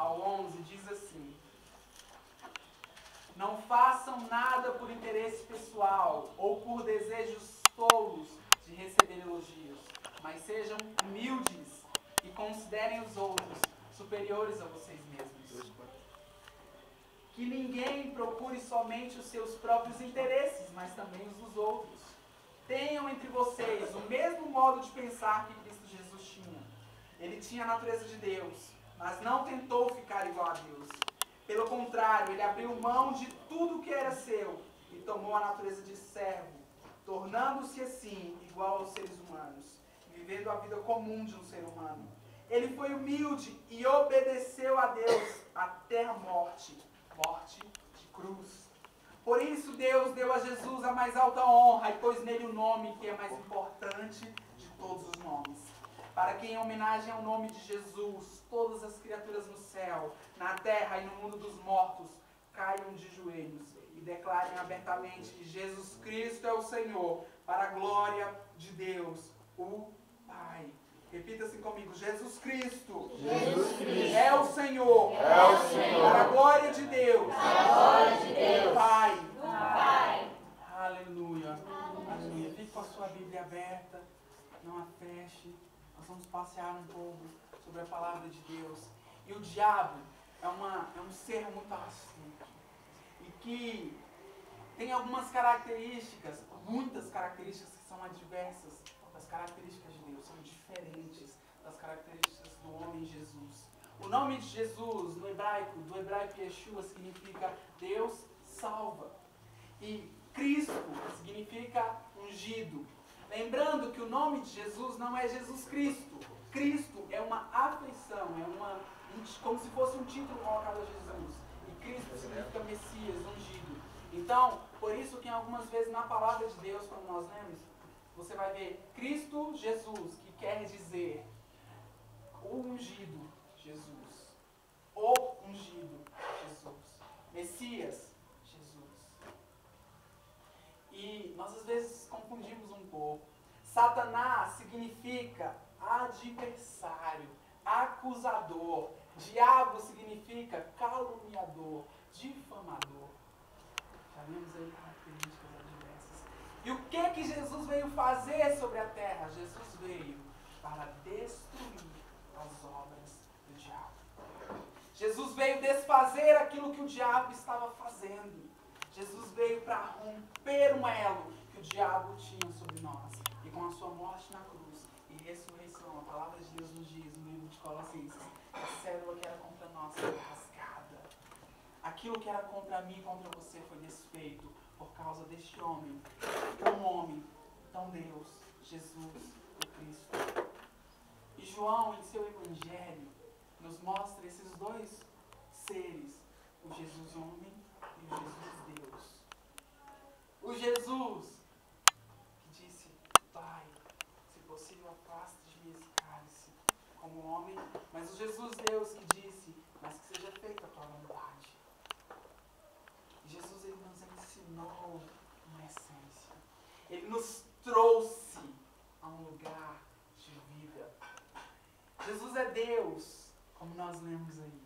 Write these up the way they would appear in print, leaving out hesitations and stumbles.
ao 11 diz assim: não façam nada por interesse pessoal ou por desejos tolos de receber elogios, mas sejam humildes e considerem os outros superiores a vocês mesmos. Que ninguém procure somente os seus próprios interesses, mas também os dos outros. Tenham entre vocês o mesmo modo de pensar que Cristo Jesus tinha. Ele tinha a natureza de Deus, mas não tentou ficar igual a Deus. Pelo contrário, ele abriu mão de tudo que era seu e tomou a natureza de servo, tornando-se assim igual aos seres humanos, vivendo a vida comum de um ser humano. Ele foi humilde e obedeceu a Deus até a morte de cruz. Por isso Deus deu a Jesus a mais alta honra e pôs nele o nome que é mais importante de todos os nomes, para que em homenagem ao nome de Jesus, todas as criaturas no céu, na terra e no mundo dos mortos caiam de joelhos e declarem abertamente que Jesus Cristo é o Senhor, para a glória de Deus, o Pai. Repita assim comigo: Jesus Cristo, é o Senhor, para a glória de Deus, o Pai. Aleluia. Aleluia. Fique com a sua Bíblia aberta, não a feche. Nós vamos passear um pouco sobre a palavra de Deus. E o diabo é um ser muito astuto e que tem algumas características, muitas características que são adversas das características de Deus, são diferentes das características do homem Jesus. O nome de Jesus, do hebraico Yeshua, significa Deus salva. E Cristo significa ungido. Lembrando que o nome de Jesus não é Jesus Cristo. Cristo é uma afeição, como se fosse um título colocado a Jesus. E Cristo significa Messias, ungido. Então, por isso que algumas vezes na palavra de Deus, quando nós lemos, você vai ver Cristo Jesus, que quer dizer o ungido Jesus. O ungido Jesus. Messias Jesus. E nós às vezes confundimos um pouco. Satanás significa adversário, acusador. Diabo significa caluniador, difamador. Já vimos aí características adversas. E o que Jesus veio fazer sobre a terra? Jesus veio para destruir as obras do diabo. Jesus veio desfazer aquilo que o diabo estava fazendo. Jesus veio para romper um elo que o diabo tinha sobre nós. E com a sua morte na cruz e ressurreição, a palavra de Deus nos diz no livro de Colossenses, a célula que era contra nós foi rasgada. Aquilo que era contra mim e contra você foi desfeito por causa deste homem, tão Deus, Jesus, o Cristo. E João, em seu evangelho, nos mostra esses dois seres, o Jesus homem e o Jesus Deus. O Jesus que disse: Pai, se possível afaste de mim esse cálice, como homem, mas o Jesus Deus que disse: mas que seja feita a tua vontade. Jesus, ele nos ensinou uma essência. Ele nos trouxe a um lugar de vida. Jesus é Deus, como nós lemos aí,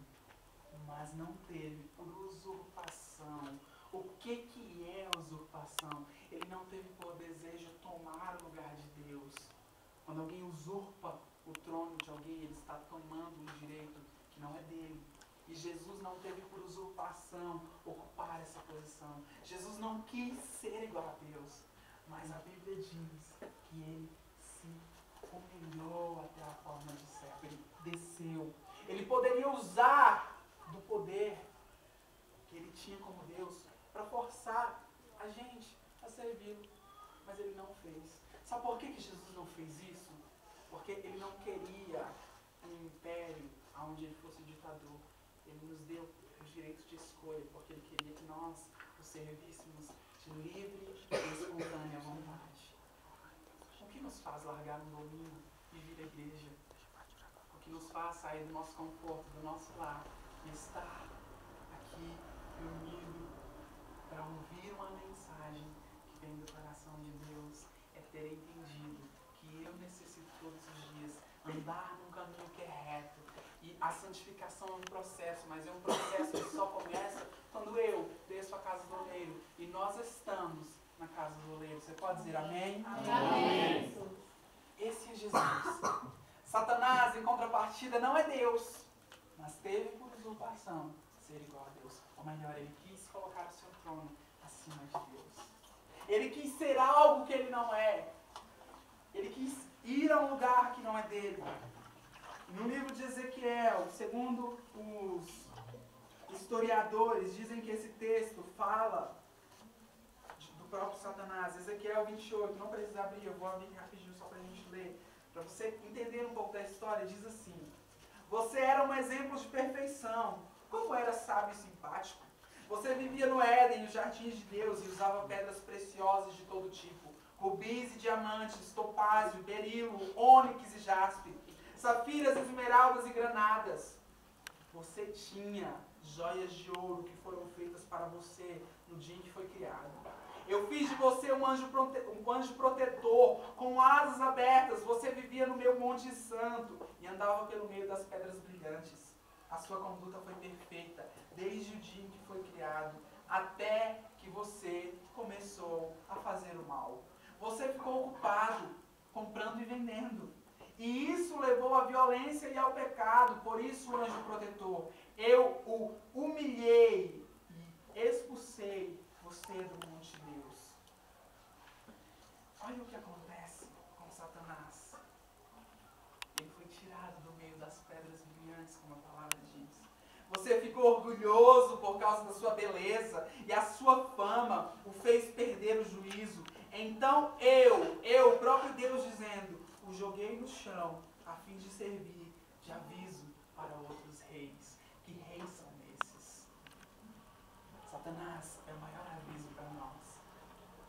mas não teve por usurpação. O que é usurpação? Ele não teve por desejo tomar o lugar de Deus. Quando alguém usurpa o trono de alguém, ele está tomando um direito que não é dele. E Jesus não teve por usurpação ocupar essa posição. Jesus não quis ser igual a Deus, mas a Bíblia diz que ele se humilhou até a forma de servo. Ele desceu. Ele poderia usar do poder que ele tinha como Deus para forçar a gente a servi-lo, mas ele não fez. Sabe por que Jesus não fez isso? Porque ele não queria um império onde ele fosse ditador. Ele nos deu os direitos de escolha, porque ele queria que nós o servíssemos de livre e espontânea vontade. O que nos faz largar um domínio e vir à igreja? O que nos faz sair do nosso conforto, do nosso lar e estar aqui reunido para ouvir uma mensagem que vem do coração de Deus, é ter entendido que eu necessito todos os dias andar num caminho que é reto e A santificação é um processo, mas é um processo que só começa quando eu desço a casa do oleiro. E nós estamos na casa do oleiro. Você pode dizer amém? Amém. Esse é Jesus. Satanás, em contrapartida, não é Deus, mas teve por usurpação ser igual a Deus. Ou melhor, ele quis colocar o seu trono acima de Deus. Ele quis ser algo que ele não é. Ele quis ir a um lugar que não é dele. No livro de Ezequiel, segundo os historiadores, dizem que esse texto fala do próprio Satanás. Ezequiel 28, não precisa abrir, eu vou abrir rapidinho só para a gente ler. Para você entender um pouco da história, diz assim: você era um exemplo de perfeição. Como era sábio e simpático. Você vivia no Éden, nos jardins de Deus, e usava pedras preciosas de todo tipo. Rubis e diamantes, topázio, berilo, ônix e jaspe, safiras, esmeraldas e granadas. Você tinha joias de ouro que foram feitas para você no dia em que foi criado. Eu fiz de você um anjo protetor, com asas abertas. Você vivia no meu monte santo e andava pelo meio das pedras brilhantes. A sua conduta foi perfeita, desde o dia em que foi criado, até que você começou a fazer o mal. Você ficou ocupado, comprando e vendendo. E isso levou à violência e ao pecado. Por isso, anjo protetor, eu o humilhei e expulsei você do monte de Deus. Olha o que acontece com Satanás. Ele foi tirado do meio das pedras brilhantes, como a palavra diz. Você ficou orgulhoso por causa da sua beleza, e a sua fama o fez perder o juízo. Então eu, o próprio Deus dizendo, o joguei no chão, a fim de servir de aviso para outros reis. Que reis são esses? Satanás é o maior aviso para nós.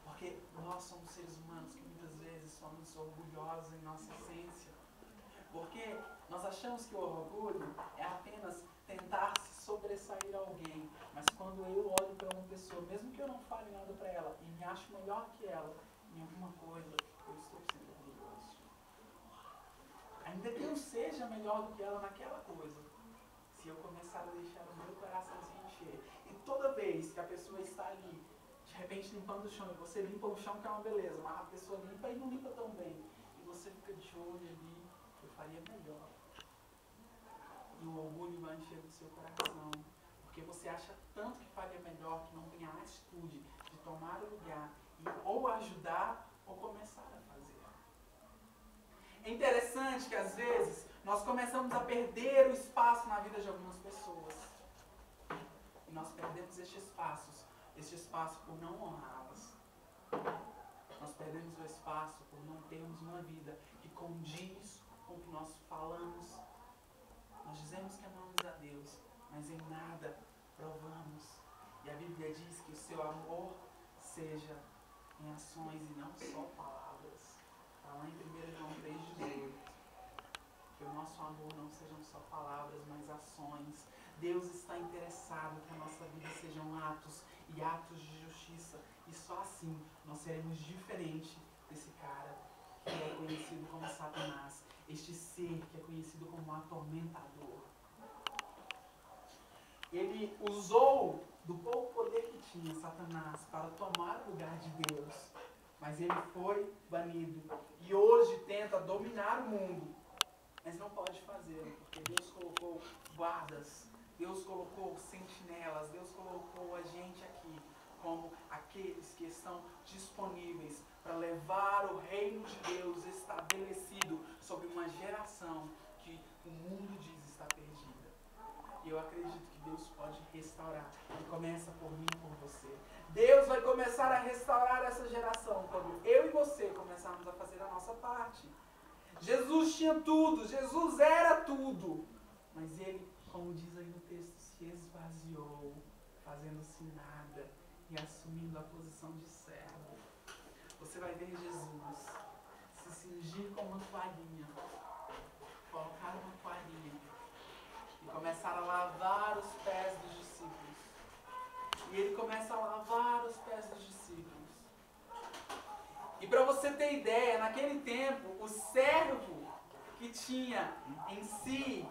Porque nós somos seres humanos que muitas vezes somos orgulhosos em nossa essência. Porque nós achamos que o orgulho é apenas tentar se sobressair a alguém. Mas quando eu olho para uma pessoa, mesmo que eu não fale nada para ela, e me acho melhor que ela em alguma coisa, eu estou sendo orgulhoso. Ainda que eu seja melhor do que ela naquela coisa, se eu começar a deixar o meu coração se encher, e toda vez que a pessoa está ali, de repente limpando o chão, e você limpa o chão que é uma beleza, mas a pessoa limpa e não limpa tão bem, e você fica de olho ali, eu faria melhor. E o orgulho vai enchendo o seu coração, porque você acha tanto que faria melhor, que não tem a atitude de tomar o lugar e ou ajudar ou começar a fazer. É interessante que às vezes nós começamos a perder o espaço na vida de algumas pessoas. E nós perdemos este espaço por não honrá-las. Nós perdemos o espaço por não termos uma vida que condiz com o que nós falamos. Nós dizemos que amamos a Deus, mas em nada provamos. E a Bíblia diz que o seu amor seja em ações e não só palavras. Está lá em 1 João 3,18. Que o nosso amor não sejam só palavras, mas ações. Deus está interessado que a nossa vida sejam atos e atos de justiça. E só assim nós seremos diferentes desse cara que é conhecido como Satanás. Este ser que é conhecido como atormentador. Ele usou do pouco poder que tinha Satanás para tomar o lugar de Deus. Mas ele foi banido. E hoje tenta dominar o mundo. Mas não pode fazê-lo, porque Deus colocou guardas. Deus colocou sentinelas. Deus colocou a gente aqui como aqueles que estão disponíveis para levar o reino de Deus estabelecido sobre uma geração que o mundo diz estar perdida. E eu acredito que Deus pode restaurar. E começa por mim e por você. Deus vai começar a restaurar essa geração quando eu e você começarmos a fazer a nossa parte. Jesus tinha tudo, Jesus era tudo. Mas ele, como diz aí no texto, se esvaziou, fazendo-se nada e assumindo a posição de servo. Você vai ver Jesus se cingir com uma toalhinha, colocar uma toalhinha e começar a lavar os pés dos discípulos. E ele começa a lavar os pés dos discípulos. E para você ter ideia, naquele tempo, o servo que tinha em si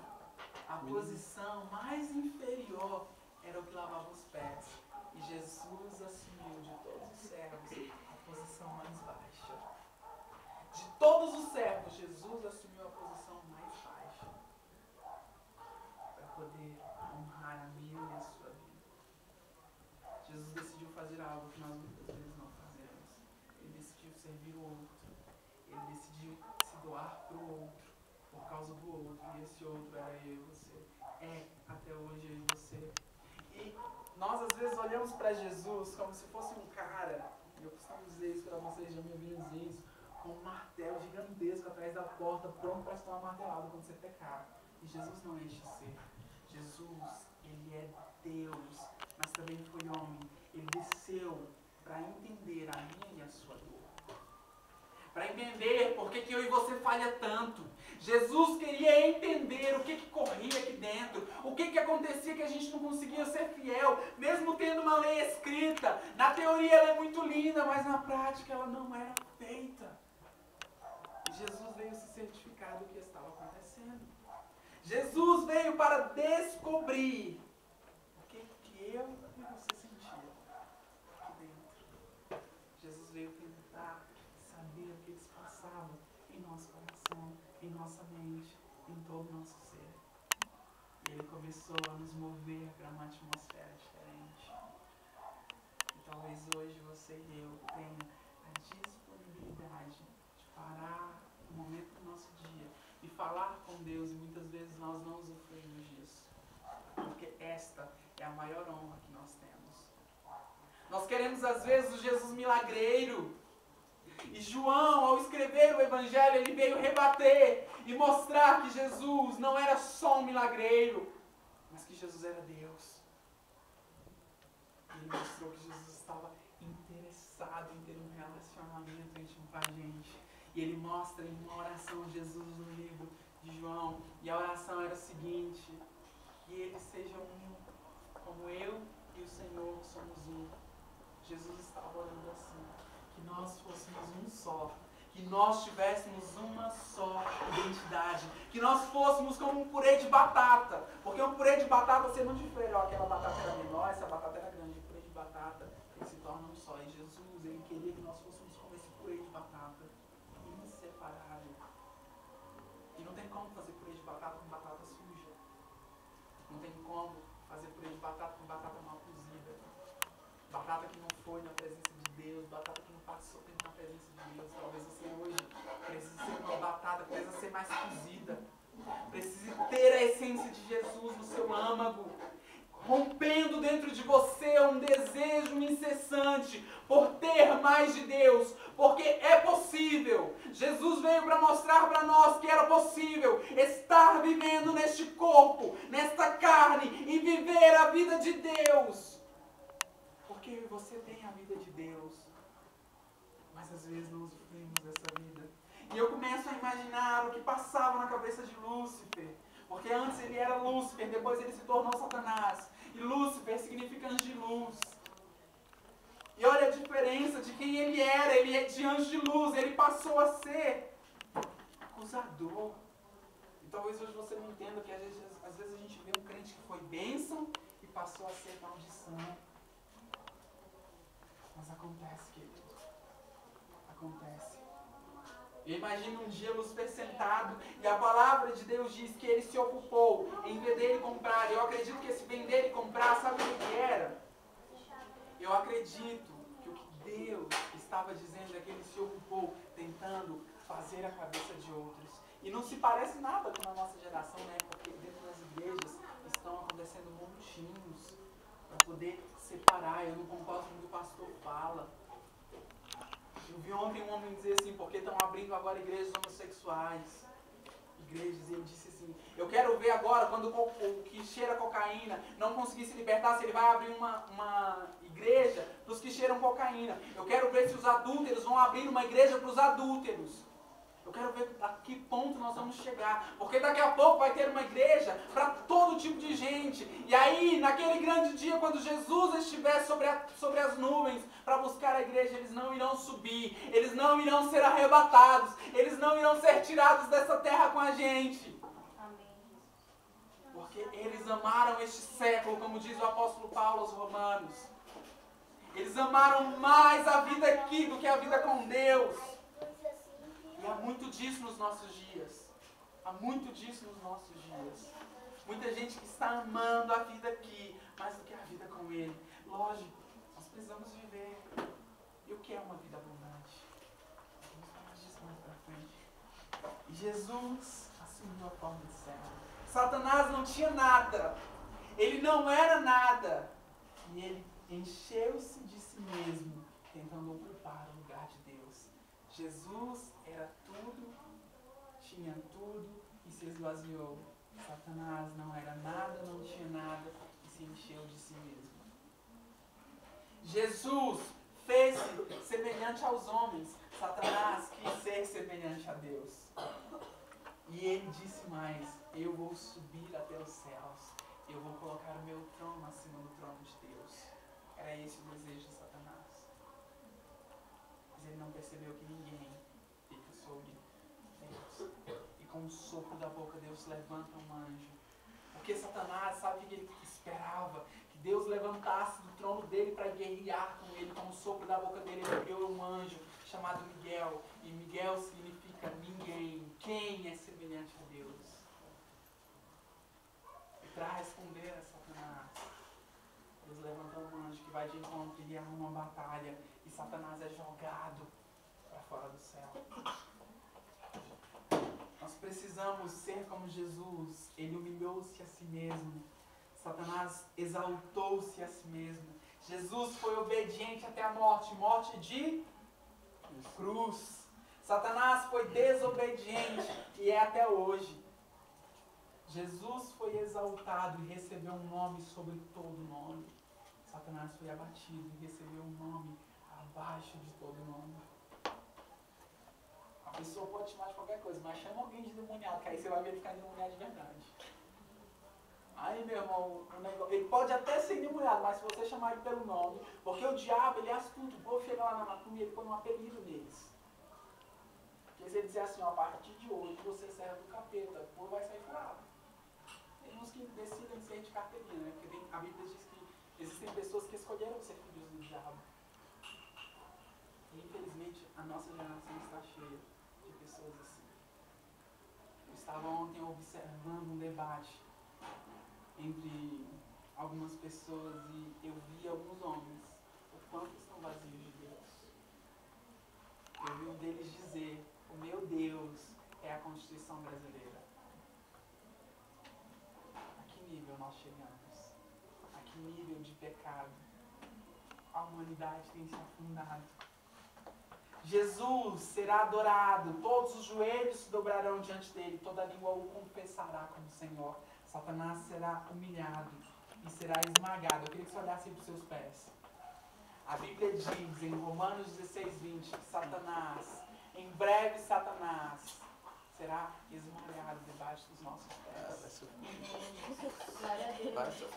A posição mais inferior era o que lavava os pés. E Jesus assumiu de todos os servos a posição mais baixa. De todos os servos, Jesus assumiu a posição mais baixa. Para poder honrar a mim e a sua vida. Jesus decidiu fazer algo que nós muitas vezes não fazemos. Ele decidiu servir o outro. Ele decidiu se doar para o outro. Por causa do outro. E esse outro era eu e você. É, até hoje, eu e você. E nós às vezes olhamos para Jesus como se fosse um cara, eu costumo dizer isso para vocês, já me ouviram dizer isso, com um martelo gigantesco atrás da porta, pronto para estar martelado quando você pecar. E Jesus não é este ser. Jesus, ele é Deus, mas também foi homem. Ele desceu para entender a minha e a sua dor. Para entender por que eu e você falha tanto. Jesus queria entender o que corria aqui dentro, o que acontecia que a gente não conseguia ser fiel, mesmo tendo uma lei escrita. Na teoria ela é muito linda, mas na prática ela não era feita. E Jesus veio se certificar do que estava acontecendo. Jesus veio para descobrir o que eu e você sentia aqui dentro. Jesus veio tentar saber o que eles passavam em nosso coração, em nossa mente, em todo o nosso ser. E ele começou a nos mover para uma atmosfera diferente. E talvez hoje você e eu tenham a disponibilidade de parar um momento do nosso dia e falar com Deus, e muitas vezes nós não usufruímos disso. Porque esta é a maior honra que nós temos. Nós queremos às vezes o Jesus milagreiro. E João, ao escrever o Evangelho, ele veio rebater e mostrar que Jesus não era só um milagreiro, mas que Jesus era Deus. Ele mostrou que Jesus estava interessado em ter um relacionamento íntimo com a gente. E ele mostra em uma oração Jesus no livro de João. E a oração era a seguinte: que eles sejam um, como eu e o Senhor somos um. Jesus estava orando assim. Que nós fôssemos um só, que nós tivéssemos uma só identidade, que nós fôssemos como um purê de batata, porque um purê de batata você não difere, ó, aquela batata era menor, essa batata era grande, o purê de batata, ele se torna um só, e Jesus, ele queria que nós fôssemos como esse purê de batata, inseparável. E não tem como fazer purê de batata com batata suja, não tem como fazer purê de batata com batata mal cozida, batata que não foi na presença de Deus, batata que não passou tempo na presença de Deus. Talvez você hoje precise ser uma batata, precisa ser mais cozida. Precise ter a essência de Jesus no seu âmago, rompendo dentro de você um desejo incessante por ter mais de Deus, porque é possível. Jesus veio para mostrar para nós que era possível estar vivendo neste corpo, nesta carne e viver a vida de Deus. Porque você tem a vida de Deus, mas às vezes não usufruímos dessa vida. E eu começo a imaginar o que passava na cabeça de Lúcifer, porque antes ele era Lúcifer, depois ele se tornou Satanás, e Lúcifer significa anjo de luz. E olha a diferença de quem ele era de anjo de luz, ele passou a ser acusador. E talvez hoje você não entenda que às vezes a gente vê um crente que foi bênção e passou a ser maldição. Mas acontece, querido. Acontece. Eu imagino um dia Lúcifer sentado e a palavra de Deus diz que ele se ocupou em vender e comprar. Eu acredito que esse vender e comprar, sabe o que era? Eu acredito que o que Deus estava dizendo é que ele se ocupou tentando fazer a cabeça de outros. E não se parece nada com a nossa geração, né? Porque dentro das igrejas estão acontecendo montinhos para poder separar. Eu não concordo com o que o pastor fala. Eu vi ontem um homem dizer assim, porque estão abrindo agora igrejas homossexuais. Igrejas, e ele disse assim, eu quero ver agora, quando o que cheira cocaína não conseguir se libertar, se ele vai abrir uma igreja para os que cheiram cocaína. Eu quero ver se os adúlteros vão abrir uma igreja para os adúlteros. Eu quero ver a que ponto nós vamos chegar. Porque daqui a pouco vai ter uma igreja para todo tipo de gente. E aí, naquele grande dia, quando Jesus estiver sobre as nuvens para buscar a igreja, eles não irão subir. Eles não irão ser arrebatados. Eles não irão ser tirados dessa terra com a gente. Amém. eles amaram este século, como diz o apóstolo Paulo aos Romanos. Eles amaram mais a vida aqui do que a vida com Deus. E há muito disso nos nossos dias. Há muito disso nos nossos dias. Muita gente que está amando a vida aqui mais do que a vida com Ele. Lógico, nós precisamos viver. E o que é uma vida abundante? Vamos falar disso mais pra frente. E Jesus assumiu a forma de servo. Satanás não tinha nada. Ele não era nada. E ele encheu-se de si mesmo, tentando ocupar o lugar de Deus. Jesus era tudo, tinha tudo e se esvaziou. Satanás não era nada, não tinha nada e se encheu de si mesmo. Jesus fez-se semelhante aos homens. Satanás quis ser semelhante a Deus. E ele disse mais: eu vou subir até os céus. Eu vou colocar o meu trono acima do trono de Deus. Era esse o desejo de Satanás. Mas ele não percebeu que ninguém fica sobre Deus. E com o sopro da boca, Deus levanta um anjo. Porque Satanás, sabe o que ele esperava? Que Deus levantasse do trono dele para guerrear com ele. Com o sopro da boca dele, ele criou um anjo chamado Miguel. E Miguel significa ninguém. Quem é semelhante a Deus? E para responder a Satanás, Deus levanta um anjo que vai de encontro e arruma uma batalha. E Satanás é jogado para fora do céu. Nós precisamos ser como Jesus. Ele humilhou-se a si mesmo. Satanás exaltou-se a si mesmo. Jesus foi obediente até a morte. Morte de cruz. Satanás foi desobediente e é até hoje. Jesus foi exaltado e recebeu um nome sobre todo nome. Satanás foi abatido e recebeu um nome abaixo de todo nome. A pessoa pode chamar de qualquer coisa, mas chama alguém de endemoniado, que aí você vai verificar endemoniado de verdade. Aí, meu irmão, ele pode até ser endemoniado, mas se você chamar ele pelo nome, porque o diabo, ele é astuto. O povo chega lá na macumba e ele põe um apelido neles. Porque se ele dizer assim, ó, a partir de hoje você serve do capeta, o povo vai sair furado. Tem uns que decidem ser de carteirinha, né? Porque a Bíblia diz que existem pessoas que escolheram ser filhos do diabo. E infelizmente a nossa geração está cheia de pessoas assim. Eu estava ontem observando um debate entre algumas pessoas e eu vi alguns homens o quanto estão vazios de Deus. Eu vi um deles dizer: o meu Deus é a Constituição brasileira. A que nível nós chegamos? A que nível de pecado a humanidade tem se afundado? Jesus será adorado, todos os joelhos se dobrarão diante dele, toda língua o confessará como Senhor. Satanás será humilhado e será esmagado. Eu queria que você olhasse para os seus pés. A Bíblia diz em Romanos 16:20 que Satanás, em breve Satanás, será esmagado debaixo dos nossos pés.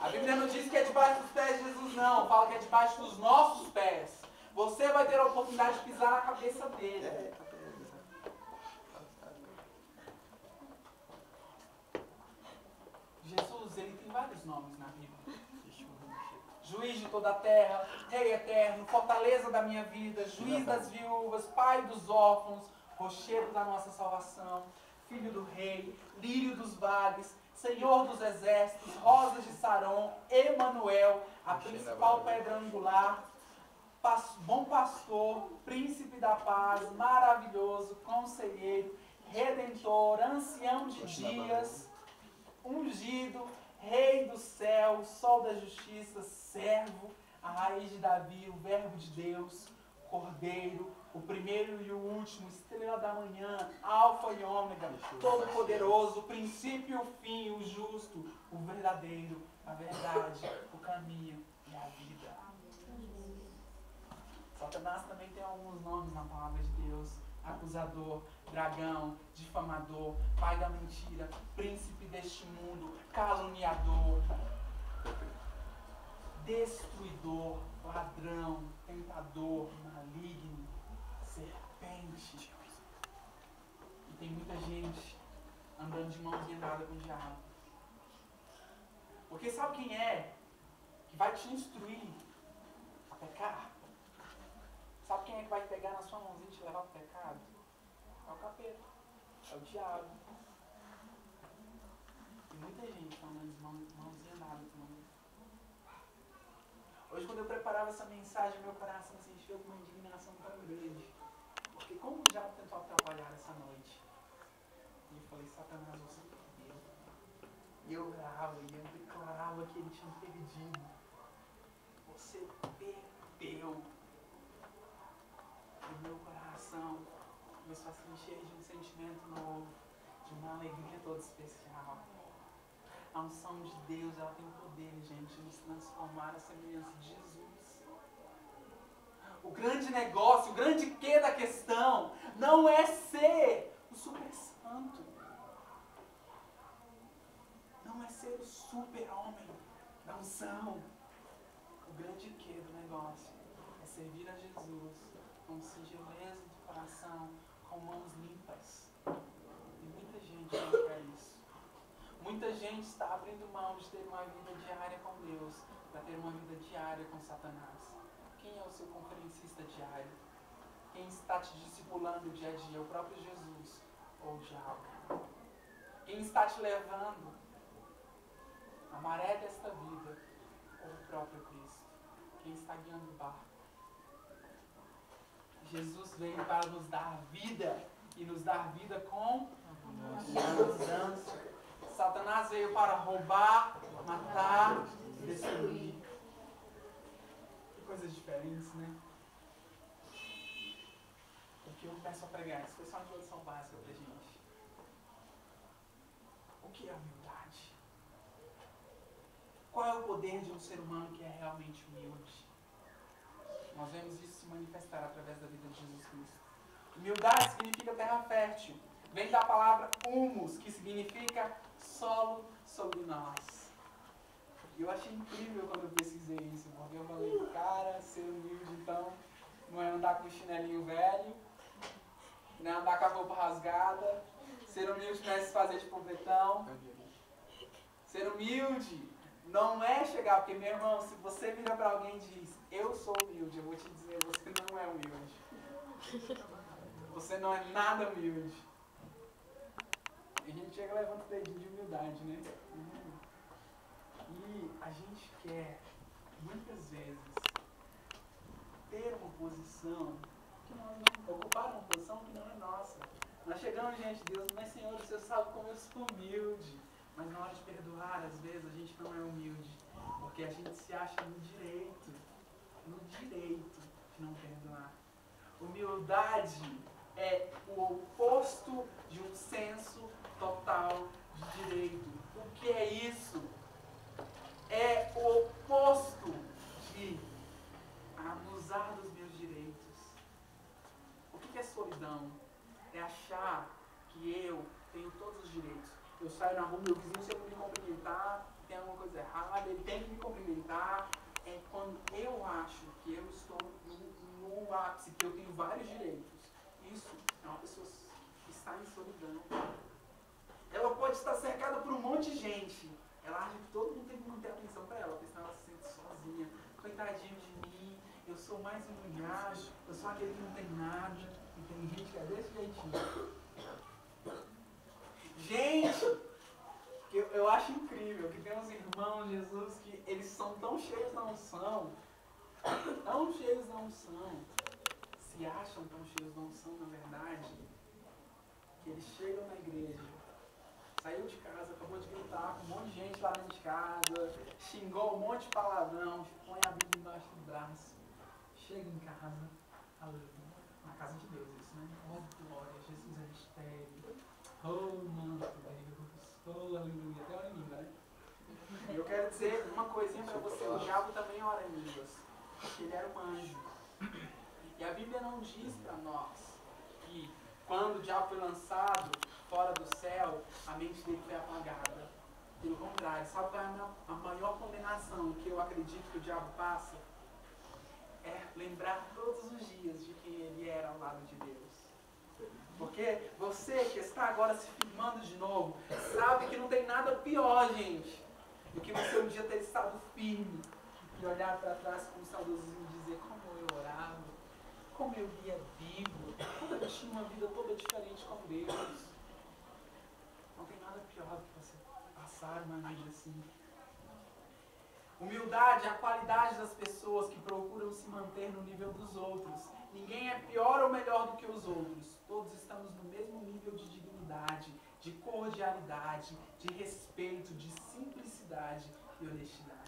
A Bíblia não diz que é debaixo dos pés de Jesus, não. Fala que é debaixo dos nossos pés. Você vai ter a oportunidade de pisar na cabeça dele. Jesus, ele tem vários nomes na Bíblia. Juiz de toda a terra, Rei eterno, fortaleza da minha vida, juiz das viúvas, pai dos órfãos, rochedo da nossa salvação, filho do rei, lírio dos vales, Senhor dos exércitos, rosa de Saron, Emanuel, a principal pedra angular, bom pastor, príncipe da paz, maravilhoso, conselheiro, redentor, ancião de dias, ungido, rei do céu, sol da justiça, servo, a raiz de Davi, o verbo de Deus, cordeiro, o primeiro e o último, estrela da manhã, alfa e ômega, todo poderoso, o princípio e o fim, o justo, o verdadeiro, a verdade, o caminho e a vida. Satanás também tem alguns nomes na palavra de Deus: acusador, dragão, difamador, pai da mentira, príncipe deste mundo, caluniador, destruidor, ladrão, tentador, maligno, serpente. E tem muita gente andando de mãozinha dada com o diabo. Porque sabe quem é que vai te instruir a pecar? Sabe quem é que vai pegar na sua mãozinha e te levar para o pecado? É o capeta. É o diabo. E muita gente falando mãozinha nada também. Hoje, quando eu preparava essa mensagem, meu coração se encheu com uma indignação tão grande. Porque como o diabo tentou atrapalhar essa noite? E eu falei, Satanás, você perdeu. E eu orava e eu declarava que ele tinha perdido. Você perdeu. E meu coração começou a se encher de um sentimento novo, de uma alegria toda especial. A unção de Deus, ela tem o poder, gente, de nos transformar à semelhança de Jesus. O grande negócio, o grande quê da questão, não é ser o super santo. Não é ser o super homem da unção. O grande quê do negócio é servir a Jesus com singeleza do coração, com mãos limpas. E muita gente não quer isso. Muita gente está abrindo mão de ter uma vida diária com Deus para ter uma vida diária com Satanás. Quem é o seu conferencista diário? Quem está te discipulando dia a dia? O próprio Jesus ou o diabo? Quem está te levando a maré desta vida ou o próprio Cristo? Quem está guiando o barco? Jesus veio para nos dar vida e nos dar vida com abundância. Satanás veio para roubar, matar e destruir. Que coisas diferentes, né? O que eu peço a pregar, isso foi só uma introdução básica pra gente. O que é humildade? Qual é o poder de um ser humano que é realmente humilde? Nós vemos isso se manifestar através da vida de Jesus Cristo. Humildade significa terra fértil. Vem da palavra humus, que significa solo sobre nós. E eu achei incrível quando eu pesquisei isso, porque eu falei, cara, ser humilde então não é andar com o chinelinho velho, não é andar com a roupa rasgada. Ser humilde não é se fazer de pobretão. Ser humilde não é chegar, porque meu irmão, se você vira para alguém e diz, eu sou humilde, eu vou te dizer, você não é humilde. Você não é nada humilde. E a gente chega e levanta o dedinho de humildade, né? E a gente quer, muitas vezes, ter uma posição que nós não, ocupar uma posição que não é nossa. Nós chegamos diante de Deus, mas Senhor, o Senhor sabe como eu sou humilde. Mas na hora de perdoar, às vezes, a gente não é humilde. Porque a gente se acha no direito de não perdoar. Humildade é o oposto de um senso total de direito. O que é isso? É o oposto de abusar dos meus direitos. O que é solidão? É achar que eu tenho todos os direitos. Eu saio na rua, meu vizinho sempre me cumprimentar, tem alguma coisa errada, ele tem que me cumprimentar. É quando eu acho que eu estou no ápice, que eu tenho vários direitos. Isso é uma pessoa que está em solidão. Ela pode estar cercada por um monte de gente. Ela acha que todo mundo tem que ter atenção para ela, porque senão ela se sente sozinha. Coitadinho de mim, eu sou mais humilhado, eu sou aquele que não tem nada. E tem gente que é desse jeitinho. Gente, que eu acho incrível que tem uns irmãos de Jesus que eles são tão cheios da unção, se acham tão cheios da unção, na verdade, que eles chegam na igreja, saiu de casa, acabou de gritar com um monte de gente lá dentro de casa, xingou um monte de palavrão, põe a Bíblia embaixo do braço, chega em casa, aleluia, na casa de Deus isso, né? Oh glória, Jesus é mistério, oh manto Deus, oh aleluia, até ora em língua, né? E eu quero dizer uma coisinha para você, o diabo também ora em línguas, porque ele era um anjo. E a Bíblia não diz para nós que quando o diabo foi lançado fora do céu, a mente dele foi apagada. Pelo contrário, sabe qual é a maior condenação que eu acredito que o diabo passa? É lembrar todos os dias de quem ele era ao lado de Deus. Porque você que está agora se firmando de novo, sabe que não tem nada pior, gente, do que você um dia firme e olhar para trás com saudosismo e dizer como eu orava, como eu lia a Bíblia, como eu tinha uma vida toda diferente com Deus. Não tem nada pior do que você passar uma vida assim. Humildade é a qualidade das pessoas que procuram se manter no nível dos outros. Ninguém é pior ou melhor do que os outros. Todos estamos no mesmo nível de dignidade, de cordialidade, de respeito, de simplicidade e honestidade.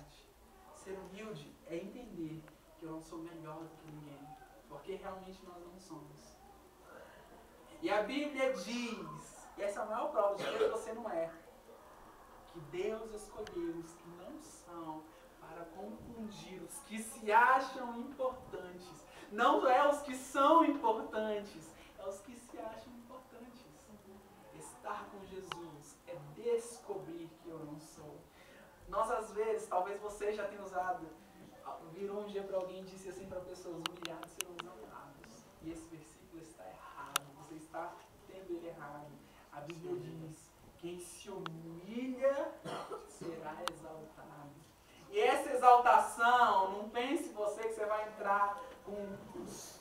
Ser humilde é entender que eu não sou melhor do que ninguém, porque realmente nós não somos. E a Bíblia diz, e essa é a maior prova de que você não é, que Deus escolheu os que não são para confundir os que se acham importantes. Não é os que são importantes, é os que se acham importantes. Estar com Jesus é descobrir que eu não sou. Nós, às vezes, talvez você já tenha usado, virou um dia para alguém e disse assim para pessoas: humilhados serão exaltados. E esse versículo está errado, você está tendo ele errado. A Bíblia diz: quem se humilha será exaltado. E essa exaltação, não pense você que você vai entrar com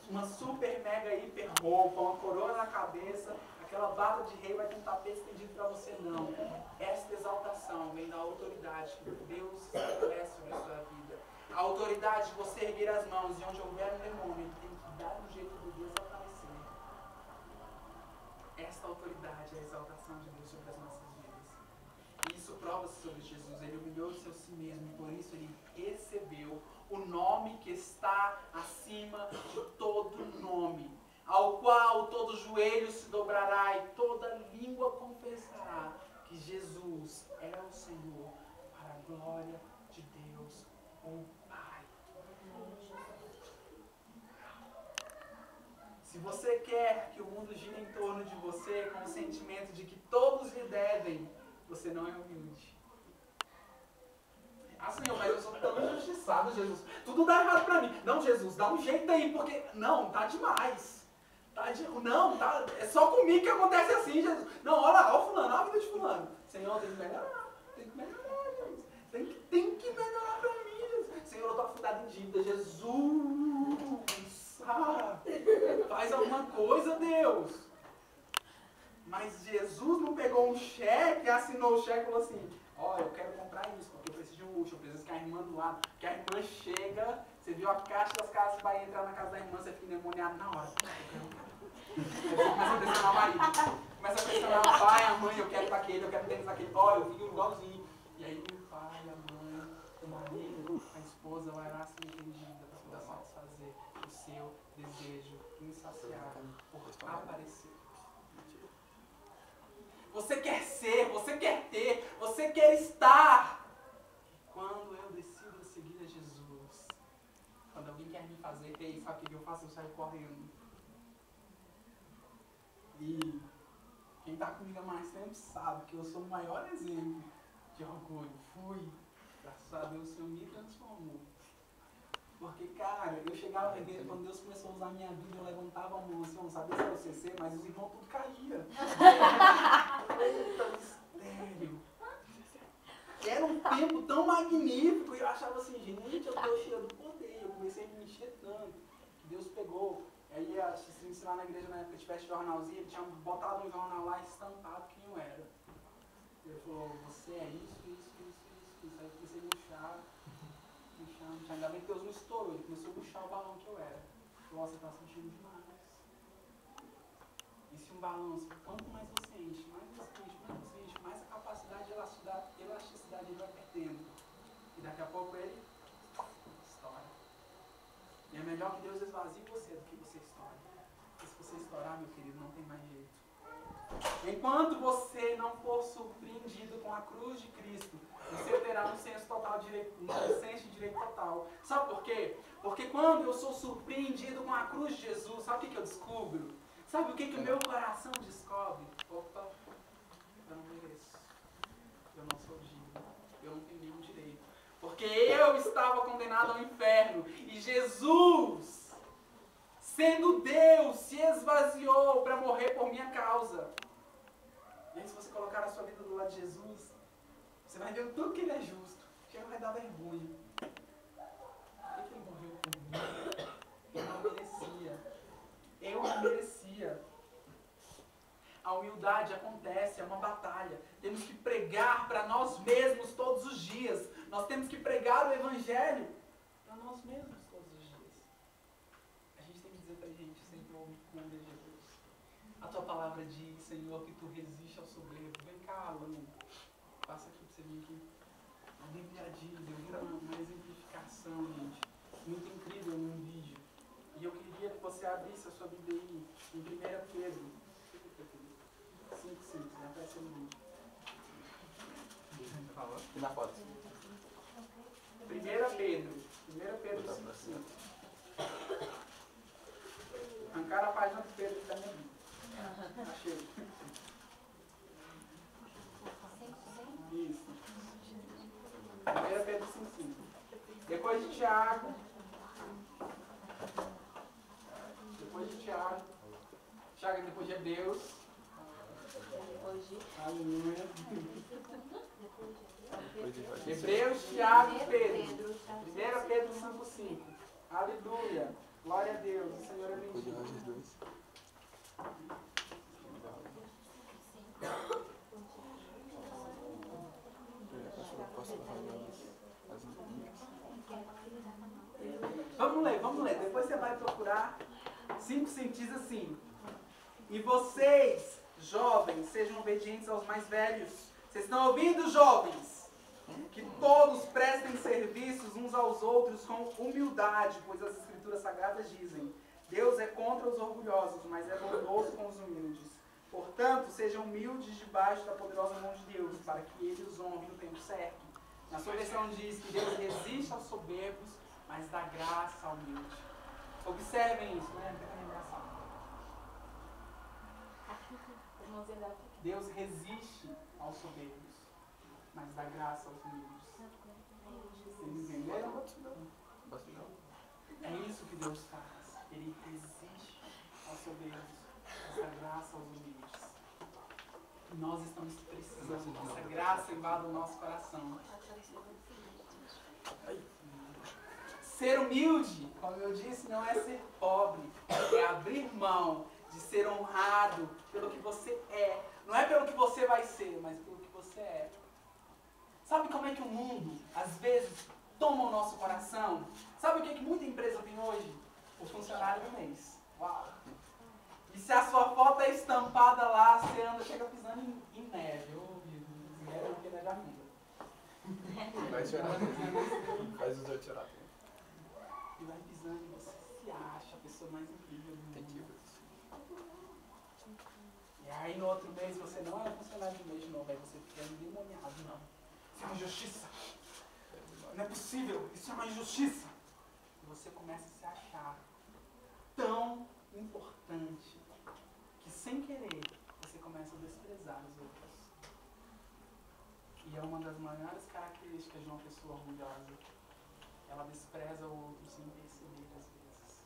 uma super, mega, hiper roupa, uma coroa na cabeça, aquela barba de rei vai ter um tapete estendido para você, não. Esta exaltação vem da autoridade que Deus estabelece sobre a sua vida. A autoridade de você erguer as mãos e onde houver um demônio, ele tem que dar um jeito de Deus aparecer. Esta autoridade é a exaltação de Deus sobre as nossas vidas. E isso prova-se sobre Jesus. Ele humilhou-se a si mesmo e por isso ele recebeu o nome que está acima de todo nome, ao qual todo joelho se dobrará e toda língua confessará que Jesus é o Senhor, para a glória de Deus, o Pai. Se você quer que o mundo gire em torno de você com o sentimento de que todos lhe devem, você não é humilde. Ah, Senhor, mas eu sou tão injustiçado, Jesus. Tudo dá errado pra mim. Não, Jesus, dá um jeito aí, porque... Não, tá demais. Não, tá... É só comigo que acontece assim, Jesus. Não, olha lá, olha o fulano, olha a vida de fulano. Senhor, tem que melhorar. Tem que melhorar, Jesus. Tem que melhorar pra mim, Jesus. Senhor, eu tô afundado em dívida. Jesus, faz alguma coisa, Deus. Mas Jesus não pegou um cheque, assinou o cheque e falou assim: ó, eu quero comprar isso, porque eu preciso de um luxo, eu preciso que a irmã do lado, que a irmã chega, você viu a caixa das casas, vai entrar na casa da irmã, você fica endemoniado na hora. Você começa a pressionar o marido, começa a pressionar o pai, a mãe, eu quero daquele, eu quero tênis daquele, ó, eu fico igualzinho. E aí o pai, a mãe, o marido, a esposa vai lá se meter em dívida para poder satisfazer o seu desejo insaciável por aparecer. Você quer ser, você quer ter, você quer estar. Quando eu decido seguir a Jesus, quando alguém quer me fazer ter, sabe o que eu faço? Eu saio correndo. E quem está comigo há mais tempo sabe que eu sou o maior exemplo de orgulho. Graças a Deus, o Senhor me transformou. Porque, cara, eu chegava na igreja, quando Deus começou a usar a minha vida, eu levantava a mão assim, eu não sabia se era o CC, mas os irmãos tudo caíam. Eita, mistério. Era um tempo tão magnífico, e eu achava assim, gente, eu estou cheio do poder. Eu comecei a me encher tanto, que Deus pegou. Aí, se ensinar na igreja na época, tivesse jornalzinho, ele tinha botado um jornal lá estampado quem eu era. Ele falou: você é isso. Aí eu comecei a murchar. Ainda bem que Deus não estourou, ele começou a puxar o balão que eu era. Nossa, você está sentindo demais. E se um balão, quanto mais você enche, mais a capacidade de elasticidade ele vai perdendo. E daqui a pouco ele estoura. E é melhor que Deus esvazie você do que você estoure. Porque se você estourar, meu querido, não tem mais jeito. Enquanto você não for surpreendido com a cruz de Cristo, você terá um senso de direito total. Sabe por quê? Porque quando eu sou surpreendido com a cruz de Jesus, sabe o que eu descubro? Sabe o que o meu coração descobre? Opa, eu não mereço. Eu não sou digno. Eu não tenho nenhum direito. Porque eu estava condenado ao inferno. E Jesus, sendo Deus, se esvaziou para morrer por minha causa. E aí, se você colocar a sua vida do lado de Jesus, você vai ver o tanto que ele é justo. Chega, vai dar dar vergonha. Por que ele morreu por mim? Eu não merecia. Eu não merecia. A humildade acontece, é uma batalha. Temos que pregar para nós mesmos todos os dias. Nós temos que pregar o Evangelho para nós mesmos todos os dias. A gente tem que dizer para a gente, Senhor, me cura, Jesus. A tua palavra diz, Senhor, que tu resiste ao soberbo. Vem cá, Alan. Passa aqui para você vir aqui. Bem piadinho, deu uma exemplificação, gente. Muito incrível num vídeo. E eu queria que você abrisse a sua Bíblia aí, em 1 Pedro. 5:5, já apareceu no vídeo. E na foto? 1 Pedro 5:5. Arrancaram a página do Pedro que está na Bíblia. Achei. Isso. 1 Pedro 5:5. Depois de Tiago. Tiago depois de Hebreus. Aleluia. Hebreus, Tiago e Pedro. 1 Pedro 5:5. Aleluia. Glória a Deus. O Senhor é bendito. Vamos ler. Depois você vai procurar. 5:5 diz assim: e vocês, jovens, sejam obedientes aos mais velhos. Vocês estão ouvindo, jovens? Que todos prestem serviços uns aos outros com humildade, pois as Escrituras Sagradas dizem: Deus é contra os orgulhosos, mas é bondoso com os humildes. Portanto, sejam humildes debaixo da poderosa mão de Deus, para que Ele os honre no tempo certo. Na sua versão diz que Deus resiste aos soberbos, mas dá graça ao humilde. Observem isso, né? Deus resiste aos soberbos, mas dá graça aos humildes. Vocês entenderam? É isso que Deus faz. Ele resiste aos soberbos, mas dá graça aos humildes. E nós estamos precisando dessa graça invada o nosso coração. Ser humilde, como eu disse, não é ser pobre, é abrir mão de ser honrado pelo que você é. Não é pelo que você vai ser, mas pelo que você é. Sabe como é que o mundo, às vezes, toma o nosso coração? Sabe o que muita empresa tem hoje? O funcionário do mês. Uau! E se a sua foto é estampada lá, você anda, chega pisando em neve. Ô, neve é porque neve ajuda. Vai chorar. Faz os outros chorar. E vai pisando e você se acha a pessoa mais incrível do mundo. E aí no outro mês você não é funcionário do mês de novo, aí você fica endemoniado, não. Isso é uma injustiça. Não é possível, isso é uma injustiça. E você começa a se achar tão importante que sem querer você começa a desprezar os outros. E é uma das maiores características de uma pessoa orgulhosa. Ela despreza o outro sem perceber às vezes.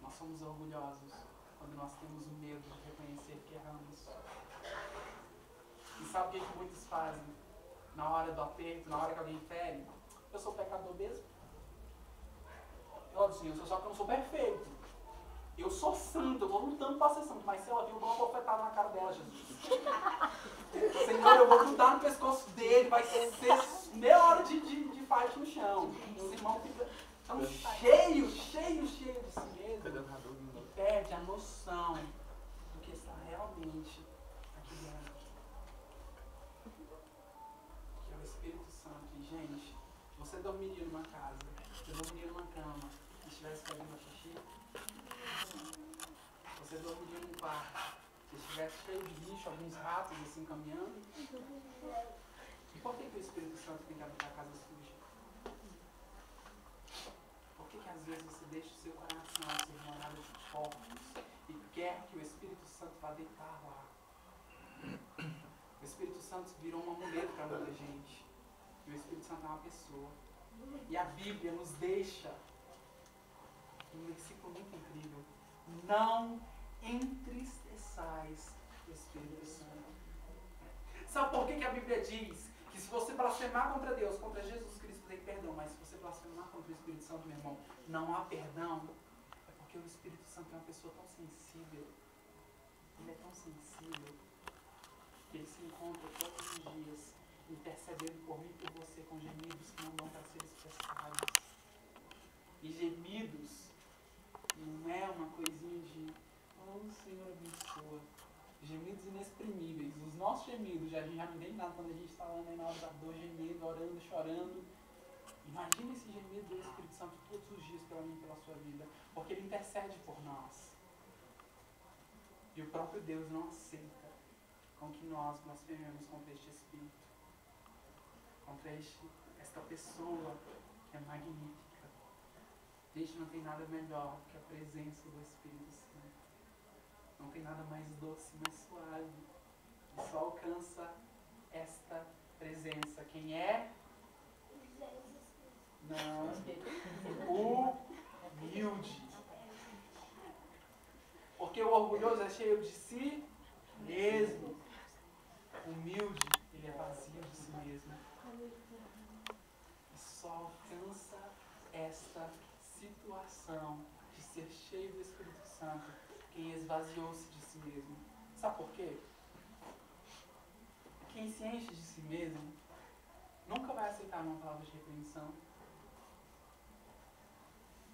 Nós somos orgulhosos quando nós temos o medo de reconhecer que erramos. E sabe o que muitos fazem? Na hora do aperto, na hora que alguém fere? Eu sou pecador mesmo. Óbvio, Senhor, só que eu não sou perfeito. Eu sou santo, eu estou lutando para ser santo, mas se ela vir, eu dou uma bofetada na cara dela, Jesus. Senhor, eu vou grudar no pescoço dele, vai ser meia hora de fight no chão. Os irmãos estão cheios de si mesmo. E perde a noção do que está realmente aqui dentro. Que é o Espírito Santo. E, gente, você dormiria numa casa, você dormiria numa cama, e estivesse fazendo xixi? Você dormiria num quarto, se estivesse cheio de bicho, alguns ratos assim caminhando? E por que o Espírito Santo tem que habitar a casa suja? Por que às vezes você deixa o seu coração ser morada de porcos e quer que o Espírito Santo vá deitar lá? O Espírito Santo virou um amuleto para muita gente. E o Espírito Santo é uma pessoa. E a Bíblia nos deixa um versículo muito incrível. Não entristeçais o Espírito Santo. Sabe por que a Bíblia diz que se você, para ser blasfemar contra Deus, contra Jesus Cristo, tem perdão. Mas se você blasfemar contra o Espírito Santo, meu irmão, não há perdão. É porque o Espírito Santo é uma pessoa tão sensível. Ele é tão sensível que ele se encontra todos os dias intercedendo por mim e por você com gemidos que não dão para ser expressados. E gemidos não é uma coisinha de oh, Senhor abençoa. Gemidos inexprimíveis. Os nossos gemidos, a gente já não tem nada quando a gente está lá na hora da dor, gemendo, orando, chorando. Imagina esse gemido do Espírito Santo todos os dias pela mim e pela sua vida. Porque ele intercede por nós. E o próprio Deus não aceita com que nós blasfememos contra este Espírito. Contra esta pessoa que é magnífica. Gente, não tem nada melhor que a presença do Espírito Santo. Não tem nada mais doce, mais suave. E só alcança esta presença. Quem é? Não. Humilde. Porque o orgulhoso é cheio de si mesmo. Humilde, ele é vazio de si mesmo. E só alcança esta situação de ser cheio do Espírito Santo quem esvaziou-se de si mesmo. Sabe por quê? Quem se enche de si mesmo nunca vai aceitar uma palavra de repreensão.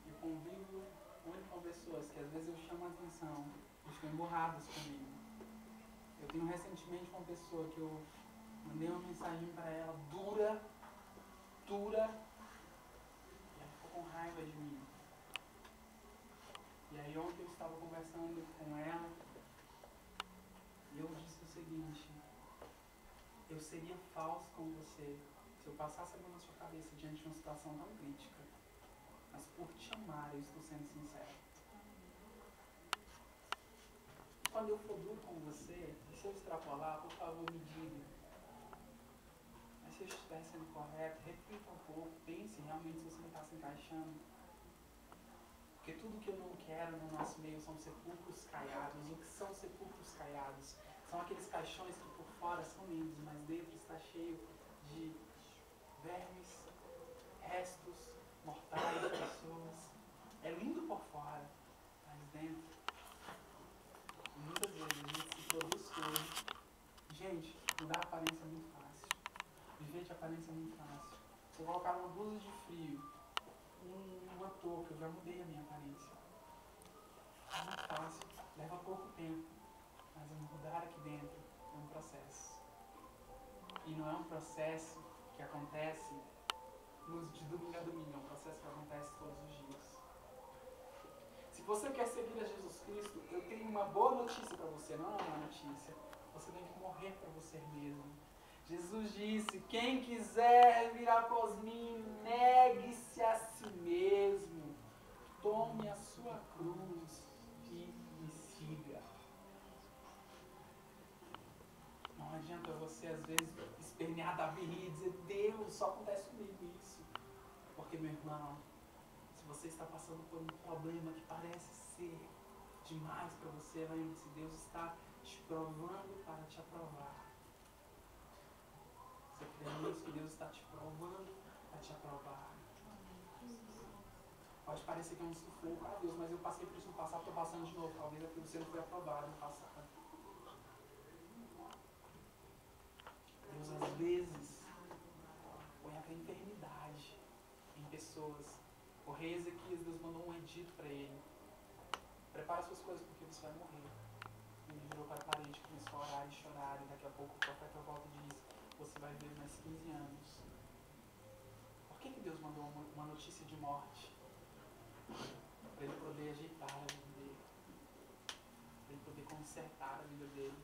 Eu convivo muito com pessoas que às vezes eu chamo a atenção e ficam emburradas comigo. Eu tenho recentemente uma pessoa que eu mandei uma mensagem para ela dura, e ela ficou com raiva de mim. E aí ontem eu estava conversando com ela e eu disse o seguinte: eu seria falso com você se eu passasse a mão na sua cabeça diante de uma situação tão crítica. Mas por te amar, eu estou sendo sincero. Quando eu for duro com você, e se eu extrapolar, por favor, me diga. Mas se eu estiver sendo correto, reflita um pouco, pense realmente se você não está se encaixando. Porque tudo que eu não quero no nosso meio são sepulcros caiados. O que são sepulcros caiados? São aqueles caixões que por fora são lindos, mas dentro está cheio de vermes, restos mortais de pessoas. É lindo por fora, mas dentro, muitas vezes a gente se produz coisa. Gente, mudar a aparência é muito fácil. Viver de aparência é muito fácil. Se eu colocar uma blusa de frio, uma touca, eu já mudei a minha aparência. É muito fácil, leva pouco tempo, mas mudar aqui dentro é um processo. E não é um processo que acontece de domingo a domingo, é um processo que acontece todos os dias. Se você quer seguir a Jesus Cristo, eu tenho uma boa notícia para você, não é uma notícia. Você tem que morrer para você mesmo. Jesus disse: quem quiser vir após mim, negue-se a si mesmo, tome a sua cruz e me siga. Não adianta você às vezes espernear da birra e dizer: Deus, só acontece comigo isso. Porque, meu irmão, se você está passando por um problema que parece ser demais para você, lembre-se, Deus está te provando para te aprovar. Você crê nisso, que Deus está te provando para te aprovar. Pode parecer que é um sufoco, Deus, mas eu passei por isso no passado, estou passando de novo. Talvez é porque você não foi aprovado no passado. Deus às vezes põe até enfermidade em pessoas. O rei Ezequias, Deus mandou um edito para ele: prepara suas coisas porque você vai morrer. Ele virou para a parede, começou a orar e chorar, e daqui a pouco o profeta volta e diz: você vai viver mais 15 anos. Por que Deus mandou uma notícia de morte? Para ele poder ajeitar a vida dele, para ele poder consertar a vida dele.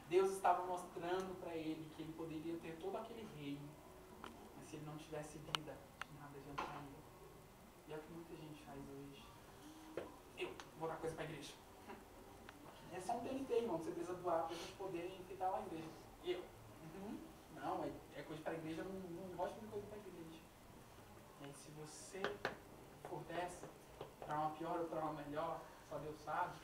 Deus estava mostrando para ele que ele poderia ter todo aquele reino, mas se ele não tivesse vida, de nada adiantaria. E é o que muita gente faz hoje. Eu vou dar coisa para a igreja. É só um TNT, irmão, que você precisa doar para a gente poder enfeitar lá a igreja. Não, é coisa para a igreja, eu não gosto de coisa para a igreja. E aí, se você for dessa, para uma pior ou para uma melhor, só Deus sabe,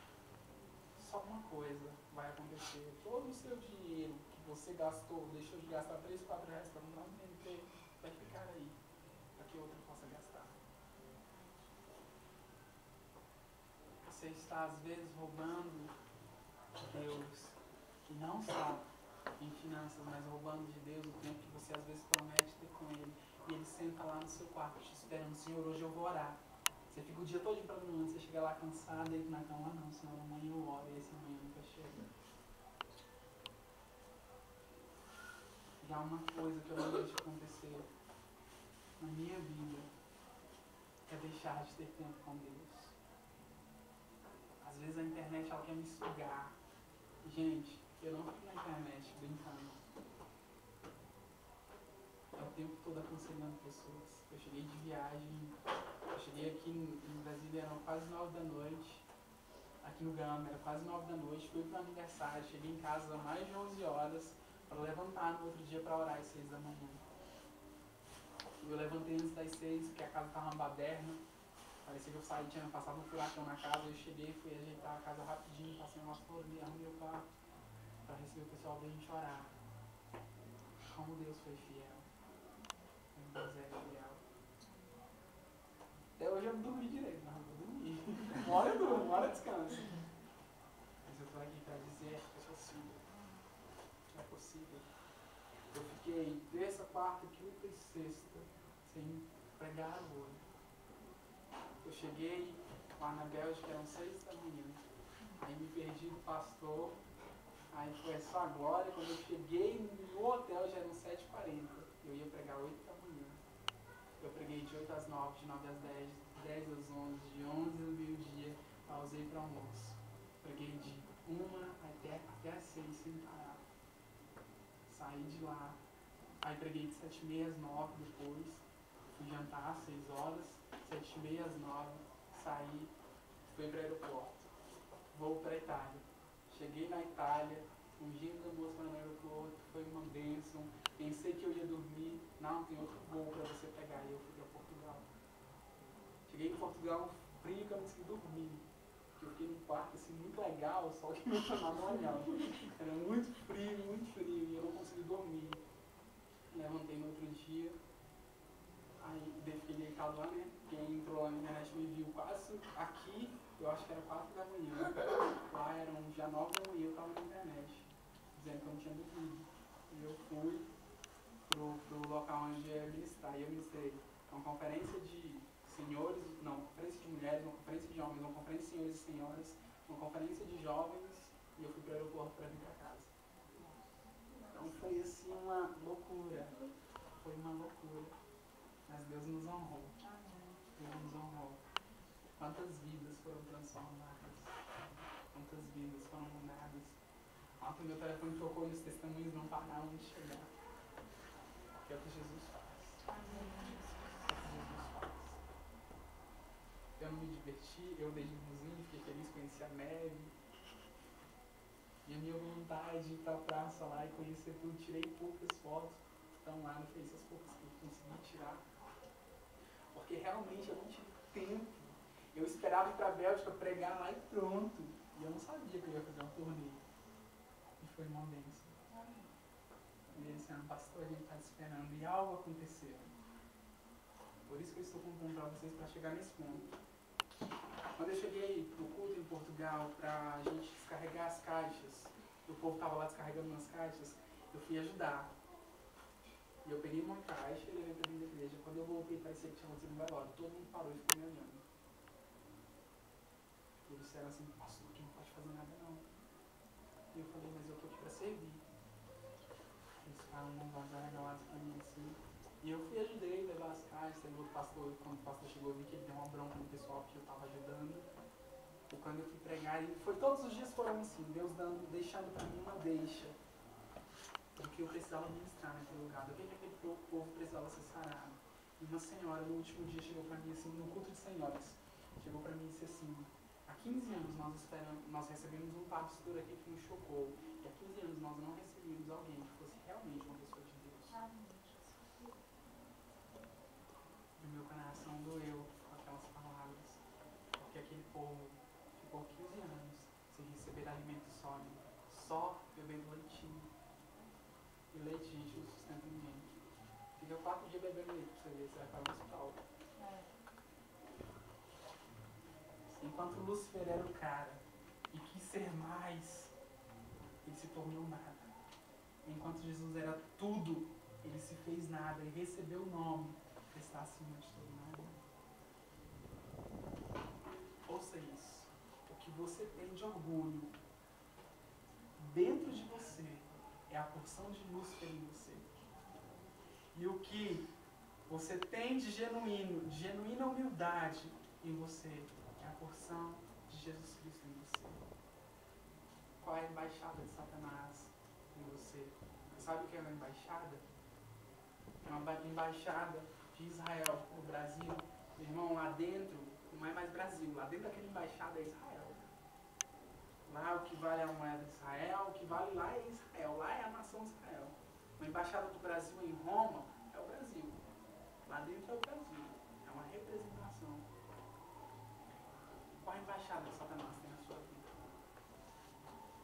só uma coisa vai acontecer: todo o seu dinheiro que você gastou, deixou de gastar 3, 4 reais para comprar um TNT, você está às vezes roubando de Deus, e não só em finanças, mas roubando de Deus o tempo que você às vezes promete ter com Ele, e Ele senta lá no seu quarto te esperando: Senhor, hoje eu vou orar. Você fica o dia todo programando, você chega lá cansado, deita na cama: não, Senhor, amanhã eu oro, e esse amanhã nunca chega. E há uma coisa que eu não deixo acontecer na minha vida, é deixar de ter tempo com Deus. Às vezes a internet ela quer me sugar. Gente, eu não fico na internet brincando. É o tempo todo aconselhando pessoas. Eu cheguei de viagem, eu cheguei aqui em Brasília, eram quase 9 da noite. Aqui no Gama, era quase 9 da noite. Fui para o aniversário, cheguei em casa às mais de 11 horas para levantar no outro dia para orar às 6 da manhã. Eu levantei antes das 6, porque a casa estava uma baderna. Parecia que eu saí, tinha passado um furacão na casa. Eu cheguei, fui ajeitar a casa rapidinho, passei uma flor ali, arrumei o quarto para receber o pessoal da gente orar. Como Deus foi fiel. Como Deus é fiel. Até hoje eu não dormi direito, mas eu vou dormir. Uma hora eu durmo, uma hora eu descanso. Mas eu estou aqui para dizer que é possível. É possível. Eu fiquei terça, quarta, quinta e sexta sem pregar o olho. Eu cheguei lá na Bélgica, eram 6 da manhã. Aí me perdi do pastor. Aí foi só a glória. Quando eu cheguei no hotel já eram 7h40. Eu ia pregar 8 da manhã. Eu preguei de 8 às 9, de 9 às 10, de 10 às 11, de 11 ao meio-dia. Pausei para almoço. Preguei de 1 até às 6 sem parar. Saí de lá. Aí preguei de 7h30 às 9 depois. Fui jantar às 6 horas. 7h30 às 9. Saí. Fui para o aeroporto. Vou para a Itália. Cheguei na Itália. Ungindo da moça no aeroporto. Foi uma bênção. Pensei que eu ia dormir. Não, tem outro voo para você pegar. E eu fui para Portugal. Cheguei em Portugal frio que eu não consegui dormir. Eu fiquei num quarto assim muito legal, só que não chamava olhava. Era muito frio, e eu não consegui dormir. Levantei no outro dia, aí fiquei deitado lá, né? Quem entrou lá na internet me viu quase aqui, eu acho que era 4 da manhã. Lá eram já 9 da manhã, eu estava na internet, dizendo que eu não tinha dormido. E eu fui pro local onde eu ia ministrar, e eu ministrei uma conferência de senhores, não, uma conferência de mulheres, uma conferência de homens, uma conferência de senhores e senhoras, uma conferência de jovens, e eu fui para o aeroporto para vir para casa. Então foi assim uma loucura, foi uma loucura, mas Deus nos honrou, Deus nos honrou. Quantas vidas foram transformadas, quantas vidas foram mudadas. Ontem meu telefone tocou e os testemunhos não pararam de chegar, que é o que Jesus faz. Eu não me diverti, eu dei de buzinho, fiquei feliz, conheci a neve. E a minha vontade de ir pra praça lá e conhecer tudo, tirei poucas fotos, estão lá no Face, as poucas que eu consegui tirar. Porque realmente eu não tive tempo. Eu esperava ir pra Bélgica, pregar lá e pronto. E eu não sabia que eu ia fazer um turnê. E foi uma bênção. E ele disse: pastor, a gente está te esperando. E algo aconteceu. Por isso que eu estou contando para vocês, para chegar nesse ponto. Quando eu cheguei pro culto em Portugal, pra gente descarregar as caixas, o povo estava lá descarregando umas caixas, eu fui ajudar. E eu peguei uma caixa e levei para dentro da igreja. Quando eu voltei, parecia que tinha acontecido um velório. Todo mundo parou e ficou me olhando. E eles disseram assim: pastor, aqui não pode fazer nada não. E eu falei: mas eu estou aqui para servir. Eles ficaram regalados para mim assim. E eu fui, ajudei, levar as caixas. Aí o pastor, quando o pastor chegou, eu vi que ele deu uma bronca no pessoal porque eu estava ajudando. E quando eu fui pregar, e foi todos os dias foram assim, Deus deixando para mim uma deixa do que eu precisava ministrar naquele lugar, do que aquele povo precisava ser sarado. E uma senhora, no último dia, chegou para mim assim, no culto de senhoras, chegou para mim e disse assim: há 15 anos nós recebemos um pastor aqui que nos chocou, e há 15 anos nós não recebemos alguém que fosse realmente uma pessoa de Deus. E meu coração doeu com aquelas palavras, porque aquele povo ficou 15 anos sem receber alimento sólido, só bebendo leitinho. E leite, gente, não sustenta ninguém. Fica 4 dias bebendo leite pra você ver, você vai para o hospital. Enquanto Lúcifer era o cara e quis ser mais, ele se tornou nada. Enquanto Jesus era tudo, ele se fez nada e recebeu o nome que está acima de todo nada. Ouça isso. O que você tem de orgulho dentro de você é a porção de Lúcifer em você. E o que você tem de genuína humildade em você é a porção de Jesus Cristo em você. Qual é a embaixada de Satanás em você? Sabe o que é uma embaixada? É uma embaixada de Israel no Brasil. Meu irmão, lá dentro não é mais Brasil. Lá dentro daquela embaixada é Israel. Lá o que vale é a moeda de Israel, o que vale lá é Israel. Lá é a nação de Israel. A embaixada do Brasil em Roma é o Brasil. Lá dentro é o Brasil. É uma representação. Qual a embaixada que Satanás tem na sua vida?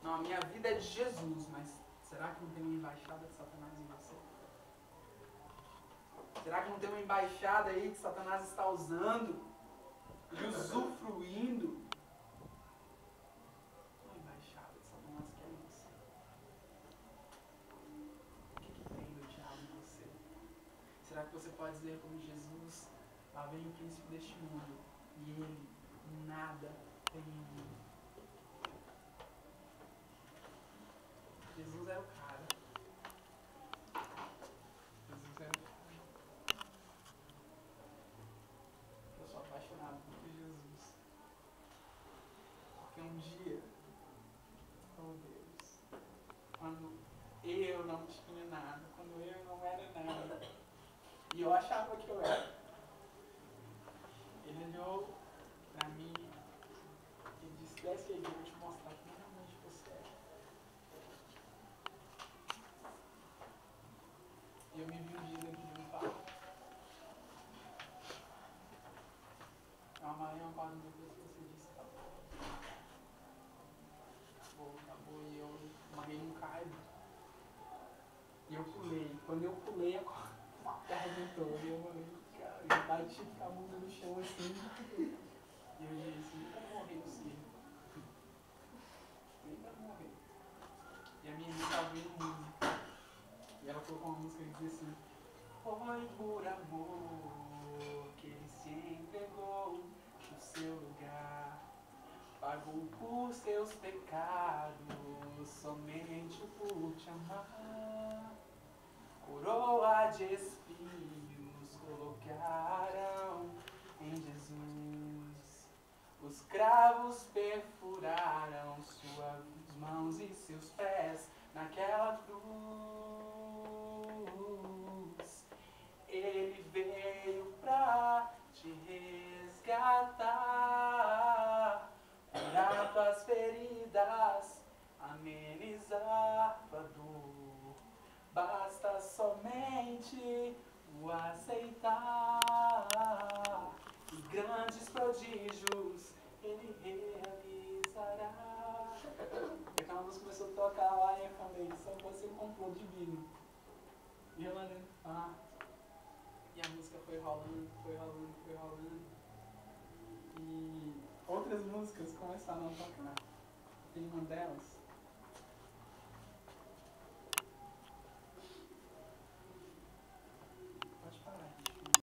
Não, a minha vida é de Jesus, mas será que não tem uma embaixada de Satanás em você? Será que não tem uma embaixada aí que Satanás está usando e usufruindo? Uma embaixada de Satanás que é em você. O que tem do diabo em você? Será que você pode dizer como Jesus, lá vem o príncipe deste mundo e ele nada tem em mim? Jesus era o cara. Jesus era o cara. Eu sou apaixonado por Jesus. Porque um dia, oh Deus, quando eu não tinha nada, quando eu não era nada, e eu achava que eu era, ele olhou pra mim e disse, desce aí, eu vou te mostrar quem realmente você é. E eu me vi um dia dentro de um palco. Eu amarrei uma página depois que você disse, tá bom. Acabou, e eu amarrei um caibo. E eu pulei. Quando eu pulei, a terra arrebentou. E eu falei, cara, eu bati com a bunda no chão assim. E eu disse, nunca morri no circo. Nunca morri. E a minha irmã estava ouvindo música. E ela colocou uma música que dizia assim, foi por amor que ele se entregou no seu lugar. Pagou por seus pecados, somente por te amar. Coroa de espinhos colocaram em Jesus. Os cravos perfuraram suas mãos e seus pés naquela cruz. Ele veio pra te resgatar, curar tuas feridas, amenizar tua dor. Basta somente o aceitar, e grandes prodígios ele realizará. E aquela música começou a tocar lá e eu falei, só você comprou divino. E eu lá dentro, e a música foi rolando. E outras músicas começaram a tocar. Tem uma delas